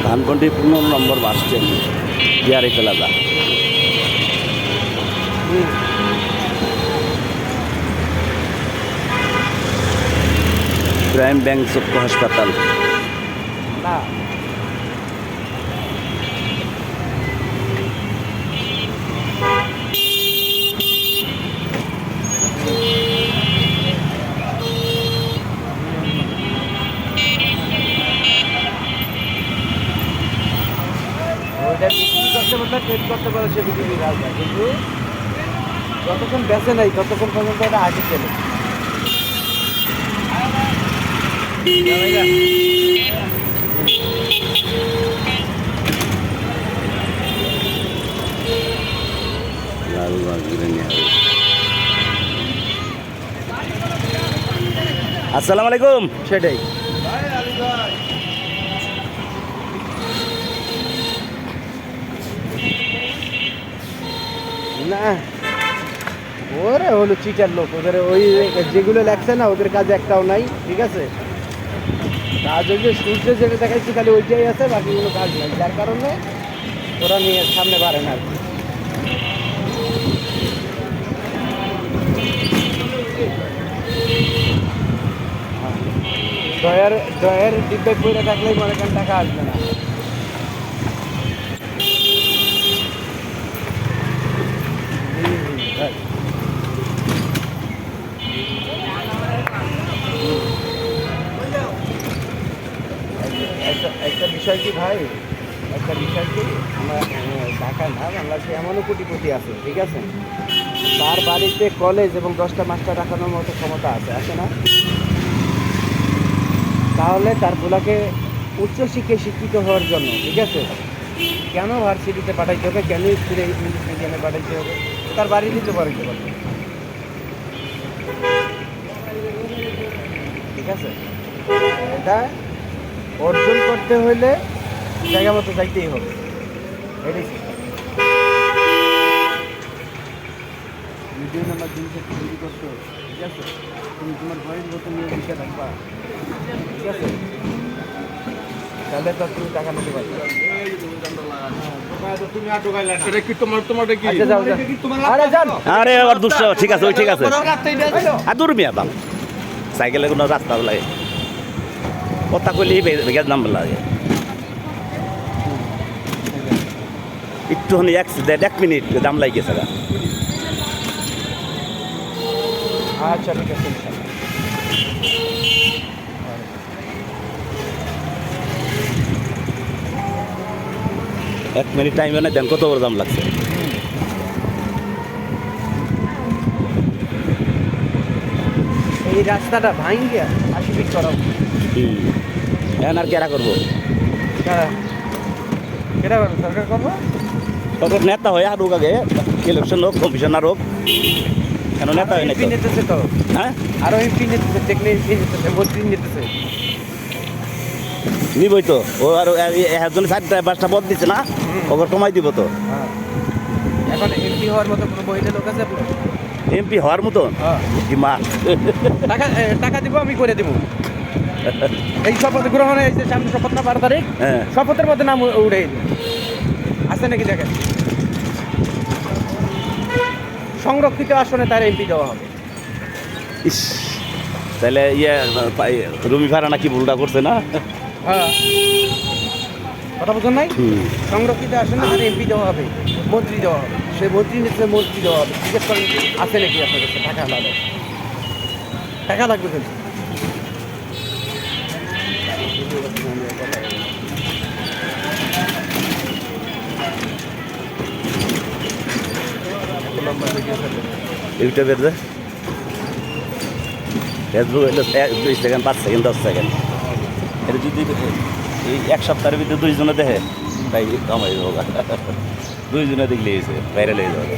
Dhanmondi 15 number bus stand, Bihari plaza. Prime Bank চক্ষু হাসপাতাল। না ওইটা বিক্রি করতে বলতে ট্রেড করতে পারে, সে বিক্রি রাখবে, কিন্তু যতক্ষণ বেঁচে নাই ততক্ষণ পর্যন্ত এটা আগে চলে। আসসালামু আলাইকুম। সেটাই না, ওরে হলো চিটার লোক, ওদের ওই যেগুলো লেখছে না ওদের কাজ একটাও নাই, ঠিক আছে। কাজ ওই যে সূর্য যেটা দেখাচ্ছি খালি ওইটাই আছে, বাকিগুলো কাজ নাই, যার কারণে ওরা নিয়ে সামনে পারে না আর কি। দয়ের ডিব্বে পড়ে থাকলেই মনে করেন টাকা আসবে না। একটা বিষয় কি ভাই, একটা বিষয় কি, আমরা ঢাকা না বাংলাদেশে এমনও কোটিপতি আছে, ঠিক আছে, তার বাড়িতে কলেজ এবং 10টা মাস্টার রাখানোর মতো ক্ষমতা আছে না? তাহলে তার পোলাকে উচ্চশিক্ষায় শিক্ষিত হওয়ার জন্য, ঠিক আছে, কেন ভার্সিটিতে পাঠাইতে হবে, কেন স্কুলে ইংলিশ মিডিয়ামে পাঠাইতে হবে? তার বাড়ি দিতে পাঠাইতে পারবে, ঠিক আছে। এটা অর্জন করতে হইলে জায়গা মতো যাইতেই হবে, এটাই ভিডিও নাম্বার জিনিসের তৈরি করতে হবে, ঠিক আছে। তুমি তোমার ঘরের মতো নিয়ে লিখে রাখবা, ঠিক আছে, তাহলে তো তুমি টাকা নিতে পারবে। আরে আবার দুশো, ঠিক আছে, ওই ঠিক আছে। আর দূর মিয়া বাম সাইকেলে কোনো রাস্তা লাগে, কথা কইলেই বেগার নাম লাগে। একটুখানি 1 মিনিট দাম লাগে গেছে। আচ্ছা ঠিক আছে, 1 মিনিট টাইম না দেন, কত বড় দাম লাগছে। এই রাস্তাটা ভাঙ্গিয়া 80 ফিট করা এখন আর কেরা করবো, কেটা করবো, সরকার করবো, সরকার নেতা হয়ে আর আগে ইলেকশন হোক, কমিশনার হোক, কেন নেতা হয় এমপি নিতেছে তো, হ্যাঁ আরো এমপি নিতেছে, দেখলে এমপি নিতেছে, মন্ত্রী নিতেছে, নিবই তো। ও আর একজন 4টা-5টা পদ দিচ্ছে না, ওকে কমাই দিব তো। এখন এমপি হওয়ার মতো কোনো বইটা লোক আছে আপনার? এমপি হওয়ার মতন মা টাকা দিব, আমি করে দিব। এই শপথ গ্রহণে এসে সামনে শপথ না 12 তারিখ, শপথের মধ্যে নাম উঠে আছে নাকি দেখেন। সংরক্ষিত আসনে তার এমপি দেওয়া হবে। ইস, তাহলে রুমি ফারা নাকি ভুলটা করছে না? হ্যাঁ, কথা বলছেন নাই? সংরক্ষিত আসনে তার এমপি দেওয়া হবে, মন্ত্রী দেওয়া হবে, সে মন্ত্রী নিচ্ছে, মন্ত্রী দেওয়া হবে। জিজ্ঞেস করেন আছে নাকি আপনার কাছে টাকা লাগবে, টাকা লাগবে কিন্তু। ইউটিউবের যে ফেসবুক হইলো 2 সেকেন্ড, 5 সেকেন্ড, 10 সেকেন্ড। এটা যদি এই 1 সপ্তাহের ভিতরে 2 জনে দেখে তাই কামাই হোক, 2 জনে দেখলে ভাইরাল হয়ে যাবে।